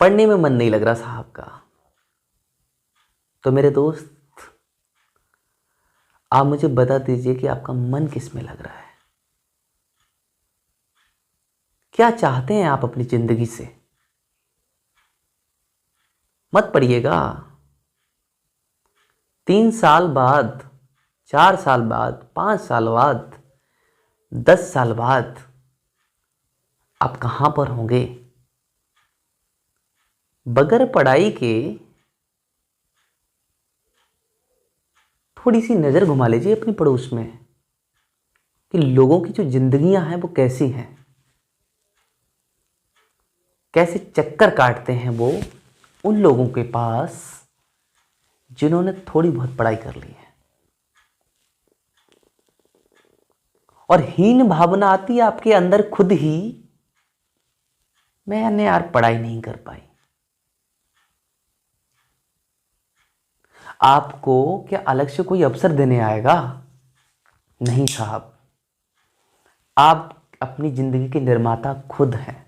पढ़ने में मन नहीं लग रहा साहब का, तो मेरे दोस्त आप मुझे बता दीजिए कि आपका मन किस में लग रहा है, क्या चाहते हैं आप अपनी जिंदगी से। मत पढ़िएगा। 3 साल बाद, 4 साल बाद, 5 साल बाद, 10 साल बाद आप कहां पर होंगे। बगैर पढ़ाई के थोड़ी सी नजर घुमा लीजिए अपनी पड़ोस में कि लोगों की जो जिंदगियां हैं वो कैसी हैं, कैसे चक्कर काटते हैं वो उन लोगों के पास जिन्होंने थोड़ी बहुत पढ़ाई कर ली है। और हीन भावना आती है आपके अंदर खुद ही, मैंने यार पढ़ाई नहीं कर पाई। आपको क्या अलग से कोई अवसर देने आएगा? नहीं साहब, आप अपनी जिंदगी के निर्माता खुद हैं।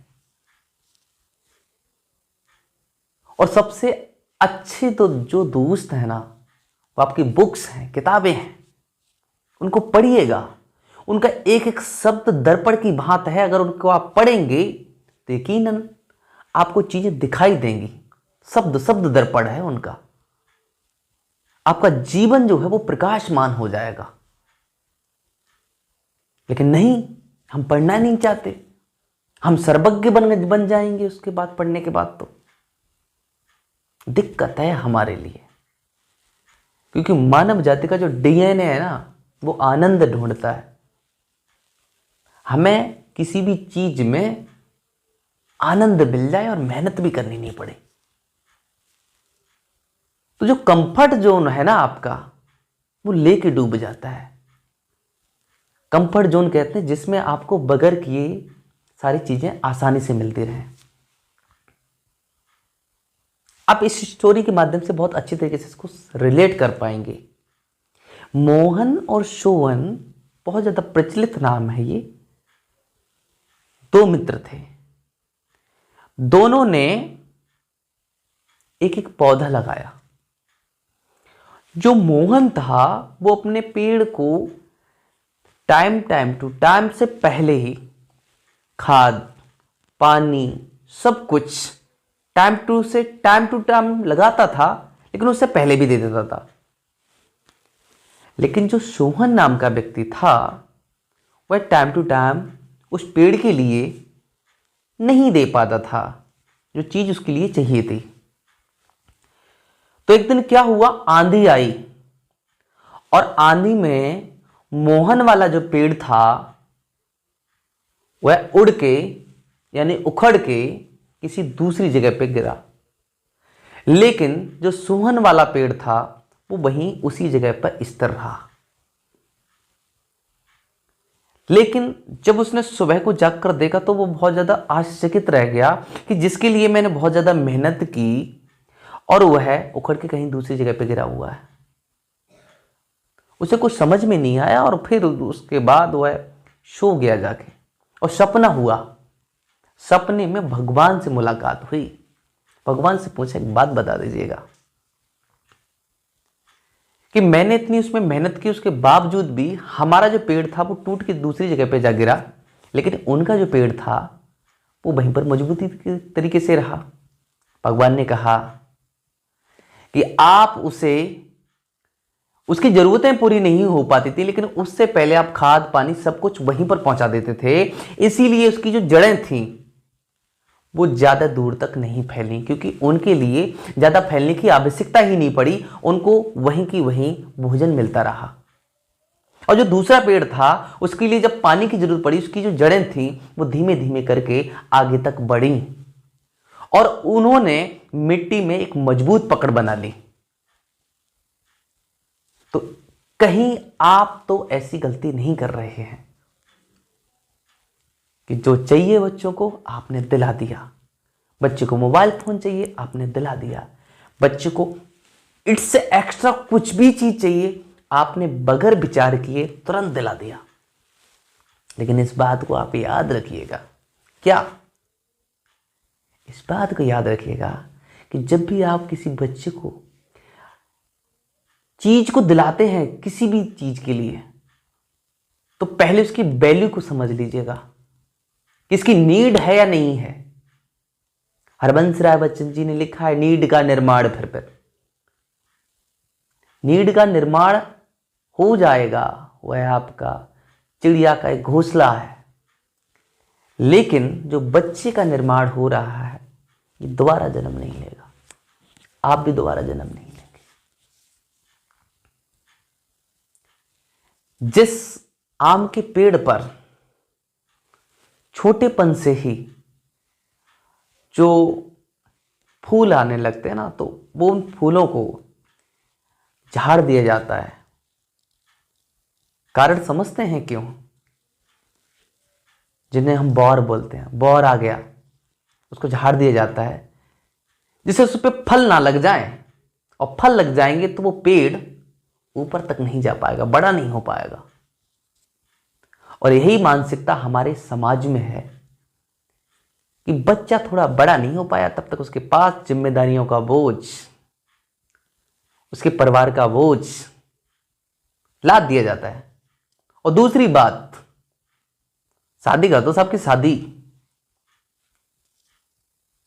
और सबसे अच्छे तो जो दोस्त हैं ना, वो आपकी बुक्स हैं, किताबें हैं। उनको पढ़िएगा। उनका एक एक शब्द दर्पण की भांत है। अगर उनको आप पढ़ेंगे तो यकीनन आपको चीजें दिखाई देंगी। शब्द शब्द दर्पण है उनका। आपका जीवन जो है वो प्रकाशमान हो जाएगा। लेकिन नहीं, हम पढ़ना नहीं चाहते। हम सर्वज्ञ बन जाएंगे उसके बाद, पढ़ने के बाद तो दिक्कत है हमारे लिए। क्योंकि मानव जाति का जो डीएनए है ना, वो आनंद ढूंढता है। हमें किसी भी चीज में आनंद मिल जाए और मेहनत भी करनी नहीं पड़े। तो जो कंफर्ट जोन है ना आपका, वो लेके डूब जाता है। कंफर्ट जोन कहते हैं जिसमें आपको बगैर किए सारी चीजें आसानी से मिलती रहें। आप इस स्टोरी के माध्यम से बहुत अच्छी तरीके से इसको रिलेट कर पाएंगे। मोहन और शोवन बहुत ज्यादा प्रचलित नाम है। ये 2 मित्र थे। दोनों ने एक एक पौधा लगाया। जो मोहन था वो अपने पेड़ को टाइम टू टाइम से पहले ही खाद, पानी, सब कुछ टाइम टू टाइम लगाता था, लेकिन उससे पहले भी दे देता था। लेकिन जो सोहन नाम का व्यक्ति था वह टाइम टू टाइम उस पेड़ के लिए नहीं दे पाता था जो चीज उसके लिए चाहिए थी। तो एक दिन क्या हुआ, आंधी आई। और आंधी में मोहन वाला जो पेड़ था वह उड़ के यानी उखड़ के किसी दूसरी जगह पे गिरा। लेकिन जो सोहन वाला पेड़ था वो वहीं उसी जगह पर स्थिर रहा। लेकिन जब उसने सुबह को जागकर देखा तो वो बहुत ज्यादा आश्चर्यचकित रह गया कि जिसके लिए मैंने बहुत ज्यादा मेहनत की और वह उखड़ के कहीं दूसरी जगह पे गिरा हुआ है। उसे कुछ समझ में नहीं आया और फिर उसके बाद वह सो गया जाके। और सपना हुआ। सपने में भगवान से मुलाकात हुई। भगवान से पूछा, एक बात बता दीजिएगा कि मैंने इतनी उसमें मेहनत की, उसके बावजूद भी हमारा जो पेड़ था वो टूट के दूसरी जगह पे जा गिरा, लेकिन उनका जो पेड़ था वो वहीं पर मजबूती के तरीके से रहा। भगवान ने कहा कि आप उसकी जरूरतें पूरी नहीं हो पाती थी, लेकिन उससे पहले आप खाद पानी सब कुछ वहीं पर पहुंचा देते थे। इसीलिए उसकी जो जड़ें थी वो ज्यादा दूर तक नहीं फैली, क्योंकि उनके लिए ज्यादा फैलने की आवश्यकता ही नहीं पड़ी। उनको वहीं की वहीं भोजन मिलता रहा। और जो दूसरा पेड़ था उसके लिए जब पानी की जरूरत पड़ी, उसकी जो जड़ें थी वो धीमे धीमे करके आगे तक बढ़ी और उन्होंने मिट्टी में एक मजबूत पकड़ बना ली। तो कहीं आप तो ऐसी गलती नहीं कर रहे हैं कि जो चाहिए बच्चों को आपने दिला दिया। बच्चे को मोबाइल फोन चाहिए, आपने दिला दिया। बच्चे को इससे एक्स्ट्रा कुछ भी चीज चाहिए, आपने बगैर विचार किए तुरंत दिला दिया। लेकिन इस बात को आप याद रखिएगा, क्या इस बात को याद रखिएगा कि जब भी आप किसी बच्चे को चीज को दिलाते हैं, किसी भी चीज के लिए, तो पहले उसकी वैल्यू को समझ लीजिएगा कि इसकी नीड है या नहीं है। हरबंस राय बच्चन जी ने लिखा है, नीड का निर्माण फिर नीड का निर्माण हो जाएगा, वह आपका चिड़िया का एक घोंसला है। लेकिन जो बच्चे का निर्माण हो रहा है, ये दोबारा जन्म नहीं लेगा। आप भी दोबारा जन्म नहीं लेंगे। जिस आम के पेड़ पर छोटेपन से ही जो फूल आने लगते हैं ना, तो वो उन फूलों को झाड़ दिया जाता है। कारण समझते हैं क्यों? जिन्हें हम बौर बोलते हैं, बौर आ गया, उसको झाड़ दिया जाता है जिससे उस पर फल ना लग जाए, और फल लग जाएंगे तो वो पेड़ ऊपर तक नहीं जा पाएगा, बड़ा नहीं हो पाएगा। और यही मानसिकता हमारे समाज में है कि बच्चा थोड़ा बड़ा नहीं हो पाया तब तक उसके पास जिम्मेदारियों का बोझ, उसके परिवार का बोझ लाद दिया जाता है। और दूसरी बात, शादी कर दो सबकी शादी,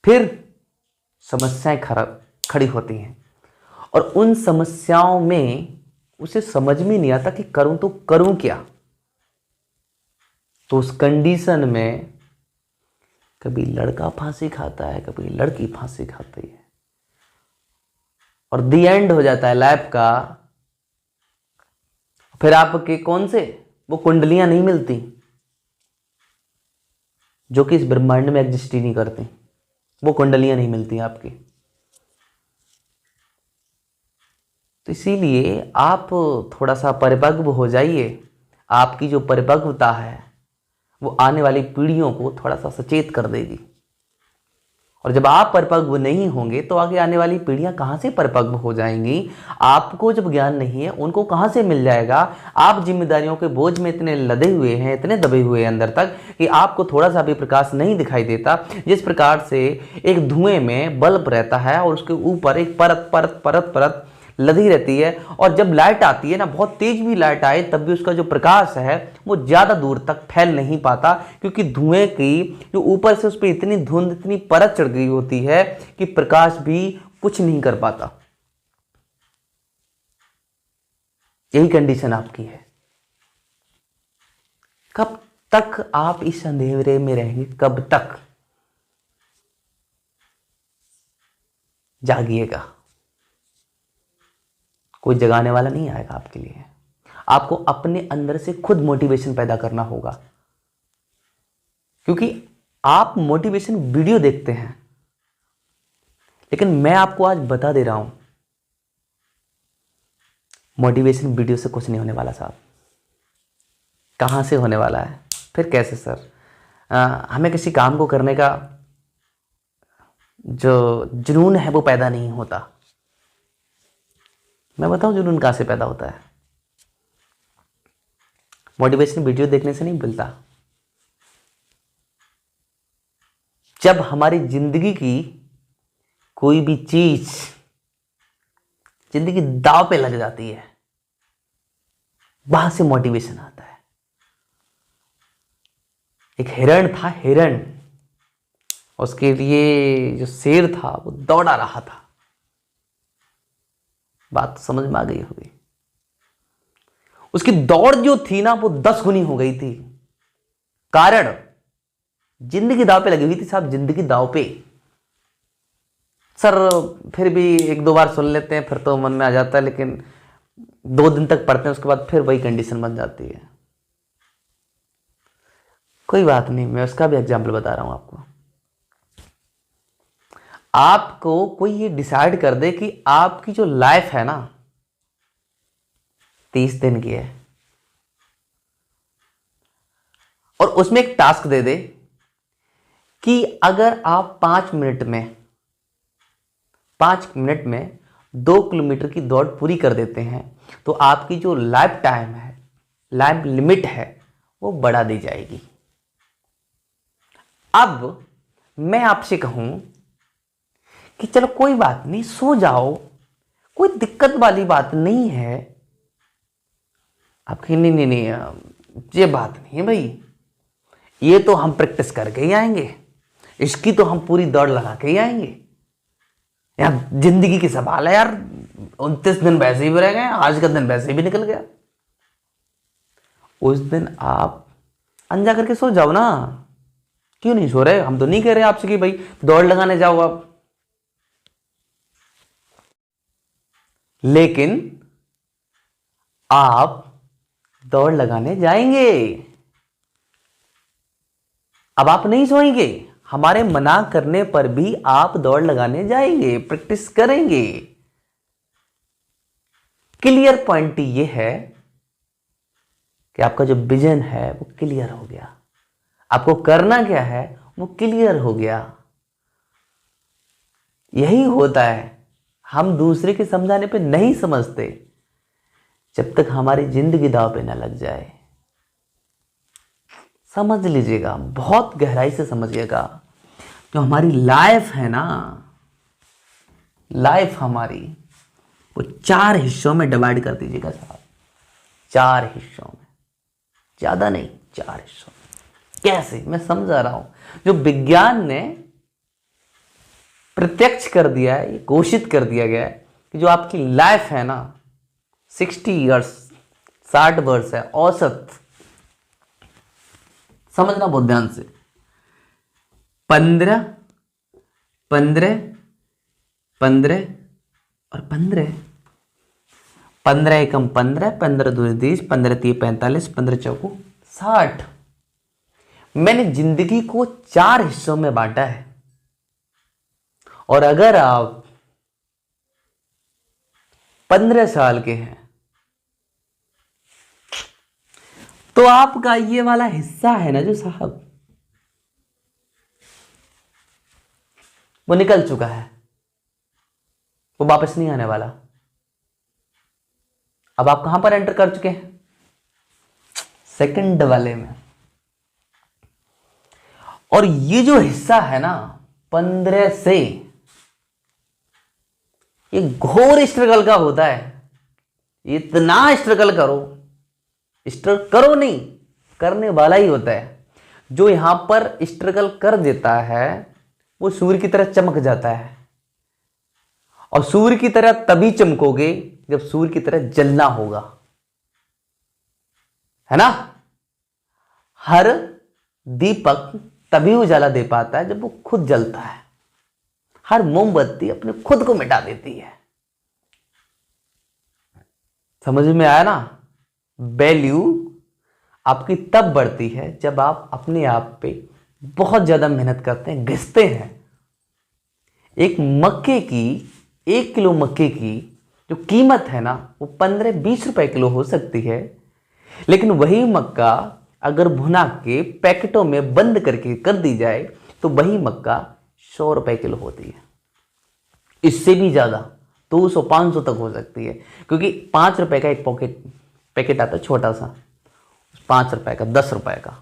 फिर समस्याएं खड़ी होती हैं। और उन समस्याओं में उसे समझ में नहीं आता कि करूं तो करूं क्या। तो उस कंडीशन में कभी लड़का फांसी खाता है, कभी लड़की फांसी खाती है, और दी एंड हो जाता है लाइफ का। फिर आपके कौन से वो कुंडलियां नहीं मिलती जो कि इस ब्रह्मांड में एग्जिस्ट ही नहीं करती, वो कुंडलियां नहीं मिलती आपकी। तो इसीलिए आप थोड़ा सा परिपक्व हो जाइए। आपकी जो परिपक्वता है वो आने वाली पीढ़ियों को थोड़ा सा सचेत कर देगी। और जब आप परिपक्व नहीं होंगे तो आगे आने वाली पीढ़ियां कहां से परिपक्व हो जाएंगी? आपको जब ज्ञान नहीं है, उनको कहां से मिल जाएगा? आप जिम्मेदारियों के बोझ में इतने लदे हुए हैं, इतने दबे हुए हैं अंदर तक कि आपको थोड़ा सा भी प्रकाश नहीं दिखाई देता। जिस प्रकार से एक धुएं में बल्ब रहता है और उसके ऊपर एक परत परत परत परत लदी रहती है, और जब लाइट आती है ना, बहुत तेज भी लाइट आए तब भी उसका जो प्रकाश है वो ज़्यादा दूर तक फैल नहीं पाता, क्योंकि धुएं की जो ऊपर से उस पर इतनी धुंध, इतनी परत चढ़ गई होती है कि प्रकाश भी कुछ नहीं कर पाता। यही कंडीशन आपकी है। कब तक आप इस अंधेरे में रहेंगे? कब तक? जागिएगा। कोई जगाने वाला नहीं आएगा आपके लिए। आपको अपने अंदर से खुद मोटिवेशन पैदा करना होगा, क्योंकि आप मोटिवेशन वीडियो देखते हैं, लेकिन मैं आपको आज बता दे रहा हूं, मोटिवेशन वीडियो से कुछ नहीं होने वाला साहब। कहां से होने वाला है? फिर कैसे सर? हमें किसी काम को करने का जो जुनून है वो पैदा नहीं होता। मैं बताऊं जुनून कहां से पैदा होता है? मोटिवेशन वीडियो देखने से नहीं मिलता। जब हमारी जिंदगी की कोई भी चीज, जिंदगी दांव पे लग जाती है, वहां से मोटिवेशन आता है। एक हिरण था, हिरण, उसके लिए जो शेर था वो दौड़ा रहा था। बात तो समझ में आ गई होगी। उसकी दौड़ जो थी ना वो 10 गुनी हो गई थी। कारण जिंदगी दांव पे लगी हुई थी साहब, जिंदगी दांव पे। सर फिर भी 1-2 बार सुन लेते हैं, फिर तो मन में आ जाता है, लेकिन 2 दिन तक पढ़ते हैं, उसके बाद फिर वही कंडीशन बन जाती है। कोई बात नहीं, मैं उसका भी एग्जाम्पल बता रहा हूं आपको। आपको कोई ये डिसाइड कर दे कि आपकी जो लाइफ है ना 30 दिन की है, और उसमें एक टास्क दे दे कि अगर आप 5 मिनट में 2 किलोमीटर की दौड़ पूरी कर देते हैं तो आपकी जो लाइफ टाइम है, लाइफ लिमिट है, वो बढ़ा दी जाएगी। अब मैं आपसे कहूं कि चलो कोई बात नहीं, सो जाओ, कोई दिक्कत वाली बात नहीं है, आप कहें नहीं नहीं नहीं, ये बात नहीं है भाई, ये तो हम प्रैक्टिस करके ही आएंगे, इसकी तो हम पूरी दौड़ लगा के ही आएंगे यार, जिंदगी की सवाल है यार, 29 दिन वैसे ही रह गए, आज का दिन वैसे भी निकल गया। उस दिन आप अनजा करके सो जाओ ना, क्यों नहीं सो रहे? हम तो नहीं कह रहे आपसे कि भाई दौड़ लगाने जाओ आप, लेकिन आप दौड़ लगाने जाएंगे। अब आप नहीं सोएंगे, हमारे मना करने पर भी आप दौड़ लगाने जाएंगे, प्रैक्टिस करेंगे। क्लियर पॉइंट ये है कि आपका जो विजन है वो क्लियर हो गया, आपको करना क्या है वो क्लियर हो गया। यही होता है, हम दूसरे के समझाने पे नहीं समझते जब तक हमारी जिंदगी दांव पे ना लग जाए। समझ लीजिएगा, बहुत गहराई से समझिएगा। जो हमारी लाइफ है ना, लाइफ हमारी, वो 4 हिस्सों में डिवाइड कर दीजिएगा साहब, 4 हिस्सों में, ज्यादा नहीं, 4 हिस्सों में। कैसे, मैं समझा रहा हूं। जो विज्ञान ने प्रत्यक्ष कर दिया है, ये घोषित कर दिया गया है कि जो आपकी लाइफ है ना, 60 ईयर्स, 60 वर्ष है औसत। समझना बहुत ध्यान से। 15 15 15 और 15, 15 एकम 15, 15 दूनी 30, 15 तीय 45, 15 चौको 60। मैंने जिंदगी को 4 हिस्सों में बांटा है, और अगर आप 15 साल के हैं तो आपका ये वाला हिस्सा है ना जो साहब, वो निकल चुका है, वो वापस नहीं आने वाला। अब आप कहां पर एंटर कर चुके हैं? सेकंड वाले में। और ये जो हिस्सा है ना 15 से, ये घोर स्ट्रगल का होता है। इतना स्ट्रगल करो, स्ट्रगल करो नहीं, करने वाला ही होता है। जो यहां पर स्ट्रगल कर देता है वो सूर्य की तरह चमक जाता है, और सूर्य की तरह तभी चमकोगे जब सूर्य की तरह जलना होगा, है ना। हर दीपक तभी उजाला दे पाता है जब वो खुद जलता है। हर मोमबत्ती अपने खुद को मिटा देती है। समझ में आया ना? वैल्यू आपकी तब बढ़ती है जब आप अपने आप पे बहुत ज्यादा मेहनत करते हैं, घिसते हैं। एक मक्के की, 1 किलो मक्के की जो कीमत है ना, वो 15-20 रुपए किलो हो सकती है, लेकिन वही मक्का अगर भुना के पैकेटों में बंद करके कर दी जाए तो वही मक्का 100 रुपए किलो होती है। इससे भी ज्यादा 200-500 तक हो सकती है, क्योंकि 5 रुपए का एक पैकेट आता है छोटा सा, 5 रुपए का, 10 रुपए का।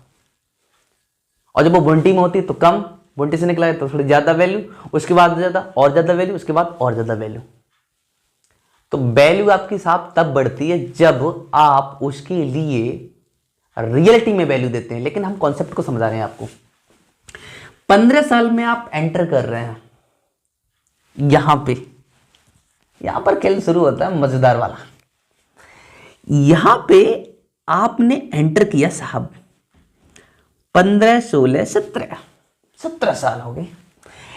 और जब वो भुंटी में होती है तो कम, भुंटी से निकला है तो थोड़ी ज्यादा वैल्यू, उसके बाद ज्यादा और ज्यादा वैल्यू, उसके बाद और ज्यादा वैल्यू। तो वैल्यू आपकी साहब तब बढ़ती है जब आप उसके लिए रियलिटी में वैल्यू देते हैं। लेकिन हम कॉन्सेप्ट को समझा रहे हैं आपको। 15 साल में आप एंटर कर रहे हैं, यहां पर खेल शुरू होता है मजेदार वाला। यहां पे आपने एंटर किया साहब, 15, 16, 17 साल हो गए।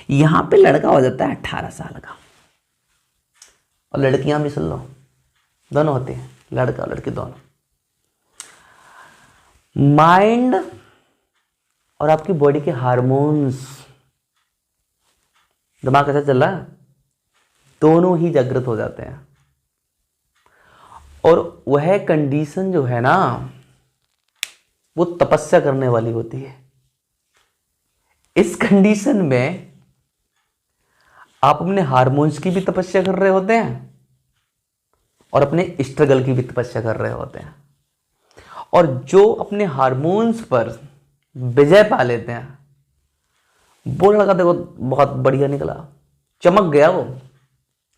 यहां पे लड़का हो जाता है 18 साल का, और लड़कियां भी सुन लो, दोनों होते हैं, लड़का और लड़की दोनों। माइंड और आपकी बॉडी के हार्मोन्स, दिमाग कैसा चल रहा है, दोनों ही जागृत हो जाते हैं। और वह कंडीशन जो है ना, वो तपस्या करने वाली होती है। इस कंडीशन में आप अपने हार्मोन्स की भी तपस्या कर रहे होते हैं और अपने स्ट्रगल की भी तपस्या कर रहे होते हैं। और जो अपने हार्मोन्स पर विजय पा लेते हैं वो लड़का देखो बहुत बढ़िया निकला, चमक गया वो।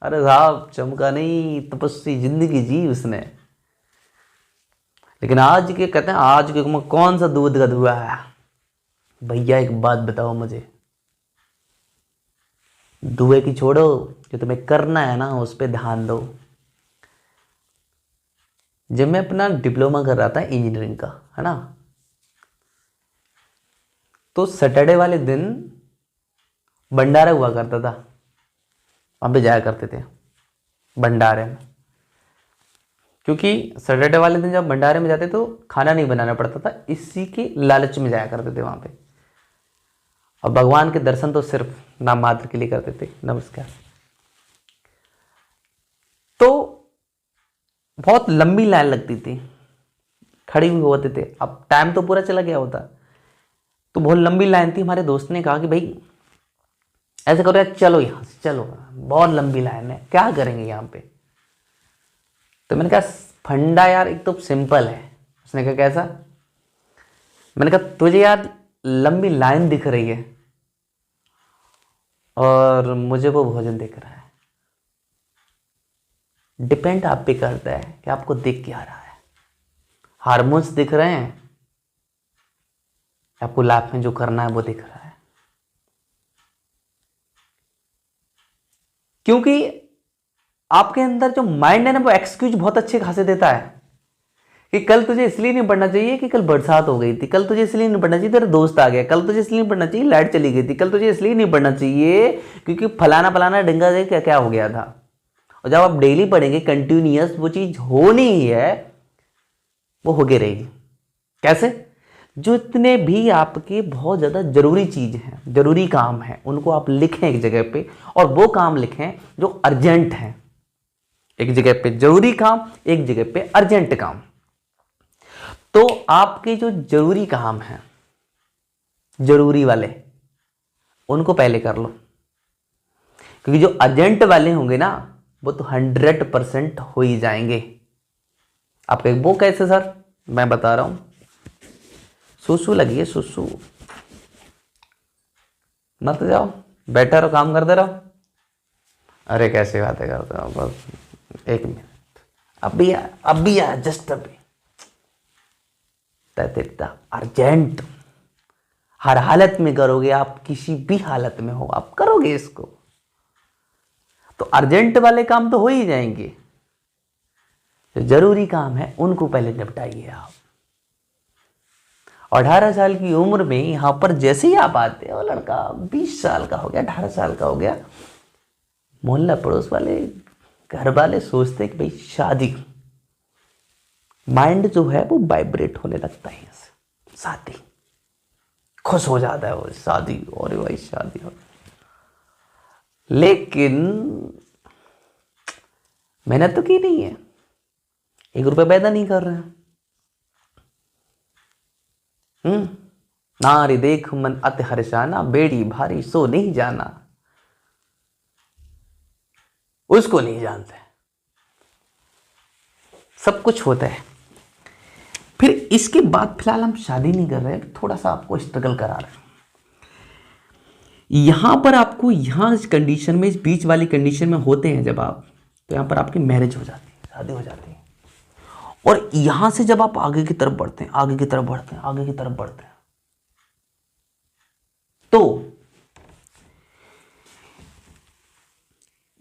अरे साहब चमका नहीं, तपस्वी जिंदगी जी उसने। लेकिन आज के कहते हैं, आज के में कौन सा दूध का धुआ है। भैया एक बात बताओ मुझे, धुएं की छोड़ो, जो तुम्हें करना है ना उस पर ध्यान दो। जब मैं अपना डिप्लोमा कर रहा था इंजीनियरिंग का, है ना, तो सैटरडे वाले दिन भंडारा हुआ करता था, वहाँ पे जाया करते थे भंडारे में। क्योंकि सैटरडे वाले दिन जब भंडारे में जाते तो खाना नहीं बनाना पड़ता था, इसी के लालच में जाया करते थे वहाँ पे। और भगवान के दर्शन तो सिर्फ नाम मात्र के लिए करते थे। नमस्कार। तो बहुत लंबी लाइन लगती थी, खड़ी हुई होते थे। अब टाइम तो पूरा चला गया होता, तो बहुत लंबी लाइन थी। हमारे दोस्त ने कहा कि भाई ऐसे करो यार, चलो यहाँ से चलो, बहुत लंबी लाइन है, क्या करेंगे यहाँ पे। तो मैंने कहा फंडा यार एक तो सिंपल है। उसने कहा कैसा। मैंने कहा तुझे यार लंबी लाइन दिख रही है और मुझे वो भोजन दिख रहा है, डिपेंड आप पे करता है कि आपको दिख क्या रहा है। हार्मोन्स दिख रहे हैं, आपको लाइफ में जो करना है वो दिख रहा है। क्योंकि आपके अंदर जो माइंड है ना, वो एक्सक्यूज बहुत अच्छे खासे देता है कि कल तुझे इसलिए नहीं पढ़ना चाहिए कि कल बरसात हो गई थी, कल तुझे इसलिए नहीं पढ़ना चाहिए तेरा दोस्त आ गया, कल तुझे इसलिए नहीं पढ़ना चाहिए लाइट चली गई थी, कल तुझे इसलिए नहीं पढ़ना चाहिए क्योंकि फलाना फलाना डिंगा दे क्या क्या हो गया था। और जब आप डेली पढ़ेंगे कंटिन्यूअस, वो चीज होनी ही है, वो होके रहेगी। कैसे। जो इतने भी आपके बहुत ज़्यादा जरूरी चीज़ हैं, जरूरी काम है, उनको आप लिखें एक जगह पे, और वो काम लिखें जो अर्जेंट हैं। एक जगह पे जरूरी काम, एक जगह पे अर्जेंट काम। तो आपके जो जरूरी काम हैं, जरूरी वाले, उनको पहले कर लो। क्योंकि जो अर्जेंट वाले होंगे ना, वो तो 100% हो ही जाएंगे। आपका वो कैसे सर, मैं बता रहा हूं। सुसु लगी है, सुसु मत जाओ, बैठे रहो, काम करते रहो। अरे कैसे बातें करते हो, बस एक मिनट, अभी आ जस्ट अभी। अर्जेंट हर हालत में करोगे आप, किसी भी हालत में हो आप करोगे इसको, तो अर्जेंट वाले काम तो हो ही जाएंगे। जो जरूरी काम है उनको पहले निपटाइए आप। 18 साल की उम्र में यहां पर जैसे ही आप आते हो, लड़का 20 साल का हो गया, 18 साल का हो गया, मोहल्ला पड़ोस वाले, घर वाले सोचते कि भाई शादी, माइंड जो है वो वाइब्रेट होने लगता है, शादी, खुश हो जाता है वो, शादी, और भाई शादी हो। लेकिन मेहनत तो की नहीं है, 1 रुपए पैदा नहीं कर रहे हैं। नारी देख मन अति हर्षाना, बेड़ी भारी सो नहीं जाना, उसको नहीं जानते। सब कुछ होता है। फिर इसके बाद फिलहाल हम शादी नहीं कर रहे हैं, थोड़ा सा आपको स्ट्रगल करा रहे हैं। यहां पर आपको, यहां इस कंडीशन में, इस बीच वाली कंडीशन में होते हैं जब आप, तो यहां पर आपकी मैरिज हो जाती है, शादी हो जाती है। और यहां से जब आप आगे की तरफ बढ़ते हैं, आगे की तरफ बढ़ते हैं, आगे की तरफ बढ़ते हैं, तो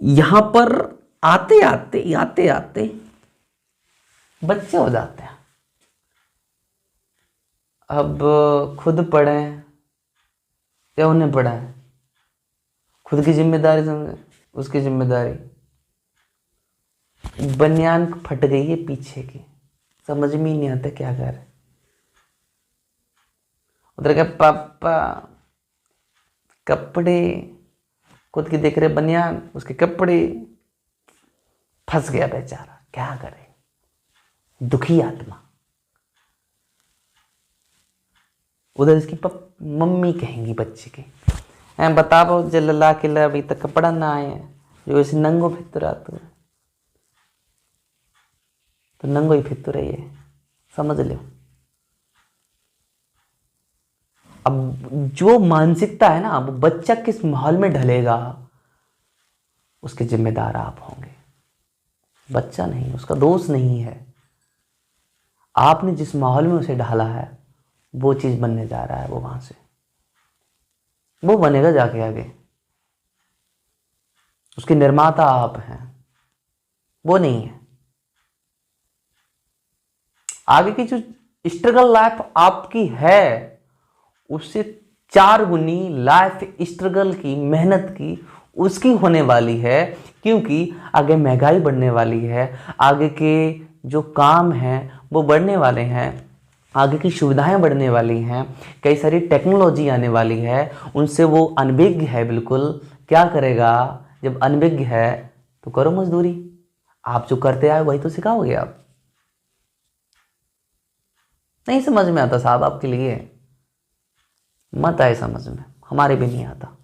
यहां पर आते आते आते आते बच्चे हो जाते हैं। अब खुद पढ़ें या उन्हें पढ़ाएं, खुद की जिम्मेदारी समझे, उसकी जिम्मेदारी। बनियान फट गई है पीछे की, समझ में ही नहीं आता क्या करे। उधर के पापा कपड़े, खुद की देख रहे बनियान, उसके कपड़े, फंस गया बेचारा, क्या करे, दुखी आत्मा। उधर इसकी मम्मी कहेंगी बच्चे की, बताओ जल्ला किला अभी तक कपड़ा ना आए, जो इस नंगो फितरा तो नंगो ही फितरा ही है, समझ लो। अब जो मानसिकता है ना, वो बच्चा किस माहौल में ढलेगा उसके जिम्मेदार आप होंगे, बच्चा नहीं, उसका दोष नहीं है। आपने जिस माहौल में उसे ढाला है वो चीज बनने जा रहा है, वो वहां से वो बनेगा जाके आगे। उसके निर्माता आप हैं, वो नहीं है। आगे की जो स्ट्रगल लाइफ आपकी है उससे 4 गुनी लाइफ स्ट्रगल की, मेहनत की उसकी होने वाली है, क्योंकि आगे महंगाई बढ़ने वाली है, आगे के जो काम हैं वो बढ़ने वाले हैं, आगे की सुविधाएं बढ़ने वाली हैं, कई सारी टेक्नोलॉजी आने वाली है, उनसे वो अनभिज्ञ है बिल्कुल। क्या करेगा जब अनभिज्ञ है? तो करो मजदूरी, आप जो करते आए वही तो सिखाओगे आप। नहीं समझ में आता साहब आपके लिए, मत आए समझ में, हमारे भी नहीं आता।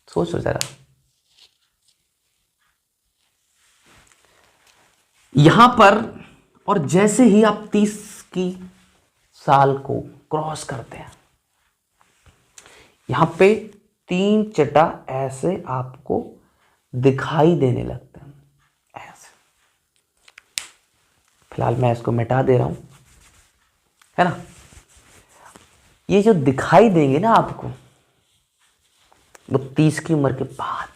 सोचो जरा, यहां पर, और जैसे ही आप 30 की साल को क्रॉस करते हैं, यहां पे 3 चटा ऐसे आपको दिखाई देने लगते हैं, ऐसे। फिलहाल मैं इसको मिटा दे रहा हूं, है ना। ये जो दिखाई देंगे ना आपको, वो 30 की उम्र के बाद,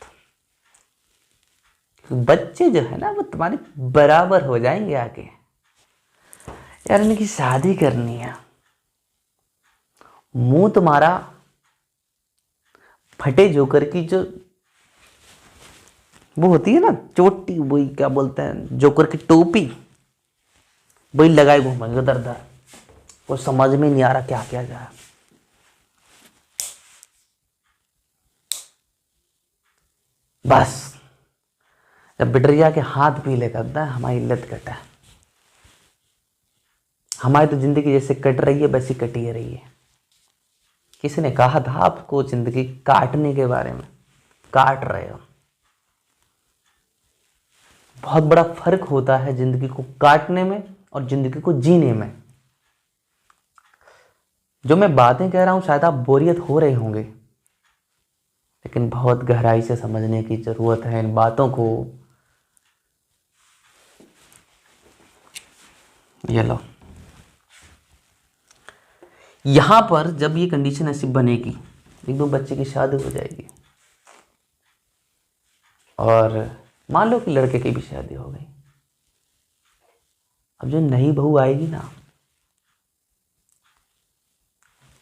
बच्चे जो है ना वो तुम्हारे बराबर हो जाएंगे आगे। यार इनकी शादी करनी है, मुंह तुम्हारा फटे जोकर की जो वो होती है ना चोटी, वही क्या बोलते हैं, जोकर की टोपी, वही लगाए घूमेंगे दर दर। वो समझ में नहीं आ रहा क्या किया जाए। बस जब बिटरिया के हाथ पीले करता है, हमारी इल्लत कटा है। हमारी तो जिंदगी जैसे कट रही है वैसी कटी रही है। किसी ने कहा था आपको जिंदगी काटने के बारे में, काट रहे हो। बहुत बड़ा फर्क होता है जिंदगी को काटने में और जिंदगी को जीने में। जो मैं बातें कह रहा हूं शायद आप बोरियत हो रहे होंगे, लेकिन बहुत गहराई से समझने की जरूरत है इन बातों को। ये लो, यहां पर जब ये कंडीशन ऐसी बनेगी, 1-2 बच्चे की शादी हो जाएगी, और मान लो कि लड़के की भी शादी हो गई। अब जो नई बहू आएगी ना,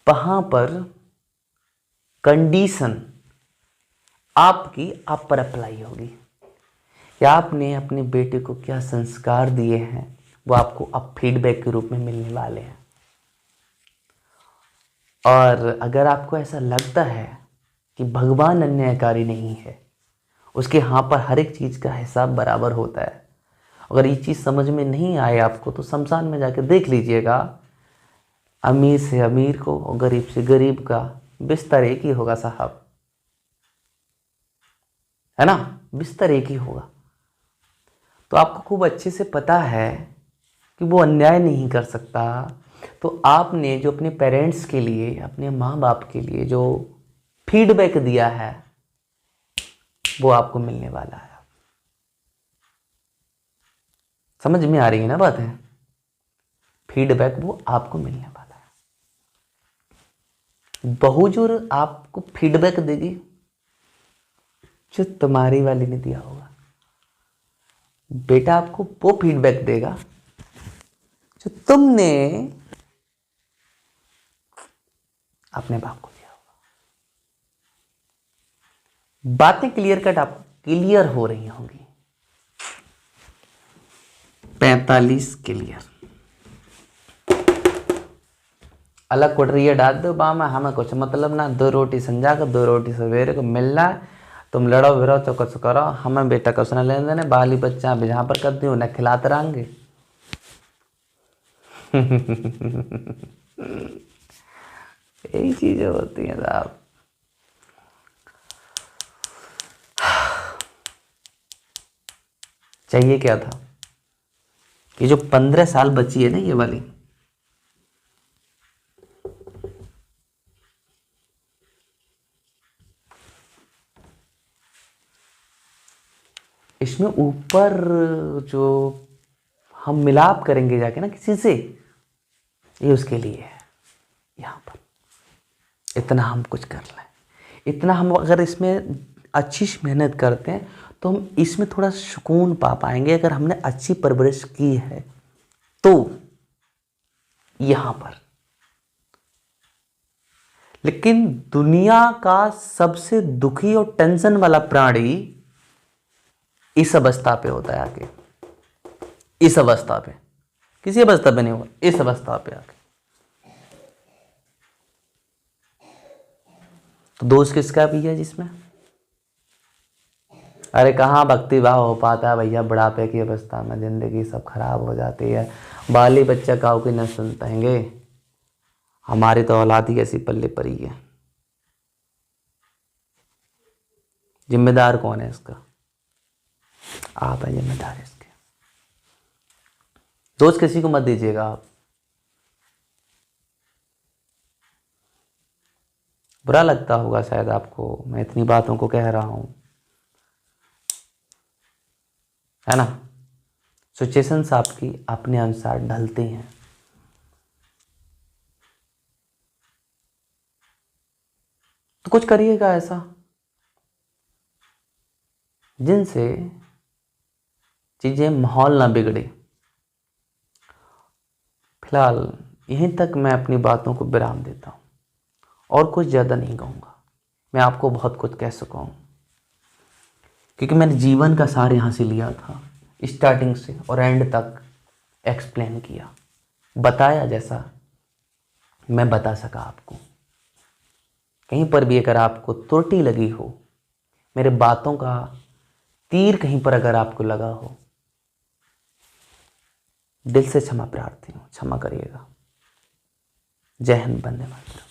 वहां पर कंडीशन आपकी आप पर अप्लाई होगी कि आपने अपने बेटे को क्या संस्कार दिए हैं, वो आपको अब फीडबैक के रूप में मिलने वाले हैं। और अगर आपको ऐसा लगता है कि भगवान अन्यायकारी नहीं है, उसके यहाँ पर हर एक चीज़ का हिसाब बराबर होता है, अगर ये चीज़ समझ में नहीं आए आपको तो शमशान में जाकर देख लीजिएगा। अमीर से अमीर को और गरीब से गरीब का बिस्तर एक ही होगा साहब, है ना, बिस्तर एक ही होगा। तो आपको खूब अच्छे से पता है कि वो अन्याय नहीं कर सकता। तो आपने जो अपने पेरेंट्स के लिए, अपने माँ बाप के लिए जो फीडबैक दिया है वो आपको मिलने वाला है। समझ में आ रही है ना बात है? फीडबैक वो आपको मिलने वाला है। बहू जो आपको फीडबैक देगी जो तुम्हारी वाली ने दिया होगा, बेटा आपको वो फीडबैक देगा जो तुमने अपने बाप को दिया होगा। बातें क्लियर कट आप क्लियर हो रही होंगी। 45 क्लियर। अलग कोटरिया डाल दो बामा, हमें कुछ मतलब ना। 2 रोटी संजा को 2 रोटी सवेरे को मिलना, तुम लड़ो भिड़ो तो कुछ करो, हमें बेटा कुछ न लेने देने। बाली बच्चा जहाँ पर करती हूँ न खिलाते रहेंगे। यही चीजें होती हैं साहब। चाहिए क्या था? ये जो 15 साल बची है ना ये वाली, इसमें ऊपर जो हम मिलाप करेंगे जाके ना किसी से, ये उसके लिए है। यहाँ पर इतना हम कुछ कर लें, इतना हम अगर इसमें अच्छी मेहनत करते हैं तो हम इसमें थोड़ा सुकून पा पाएंगे, अगर हमने अच्छी परवरिश की है तो यहाँ पर। लेकिन दुनिया का सबसे दुखी और टेंशन वाला प्राणी इस अवस्था पे होता है आके, इस अवस्था पे, किसी अवस्था पे नहीं होगा, इस अवस्था पे आके। तो दोष किसका भी है जिसमें? अरे कहाँ भक्ति भाव हो पाता है भैया, बुढ़ापे की अवस्था में जिंदगी सब खराब हो जाती है, बाली बच्चा काऊ की न सुनतेंगे। हमारी तो औलाद ही ऐसी पल्ले पड़ी है। जिम्मेदार कौन है इसका? आप हैं जिम्मेदार इसके। दोष किसी को मत दीजिएगा आप। बुरा लगता होगा शायद आपको, मैं इतनी बातों को कह रहा हूं, है ना। सिचुएशंस आपकी अपने अनुसार ढलती हैं। तो कुछ करिएगा ऐसा जिनसे चीजें, माहौल ना बिगड़े। फिलहाल यहीं तक मैं अपनी बातों को विराम देता हूं, और कुछ ज़्यादा नहीं कहूँगा। मैं आपको बहुत कुछ कह सका हूँ क्योंकि मैंने जीवन का सार यहाँ से लिया था, स्टार्टिंग से और एंड तक एक्सप्लेन किया, बताया जैसा मैं बता सका आपको। कहीं पर भी अगर आपको त्रुटि लगी हो, मेरे बातों का तीर कहीं पर अगर आपको लगा हो, दिल से क्षमा प्रार्थी हूँ, क्षमा करिएगा। जय हिंद, वंदे मातरम।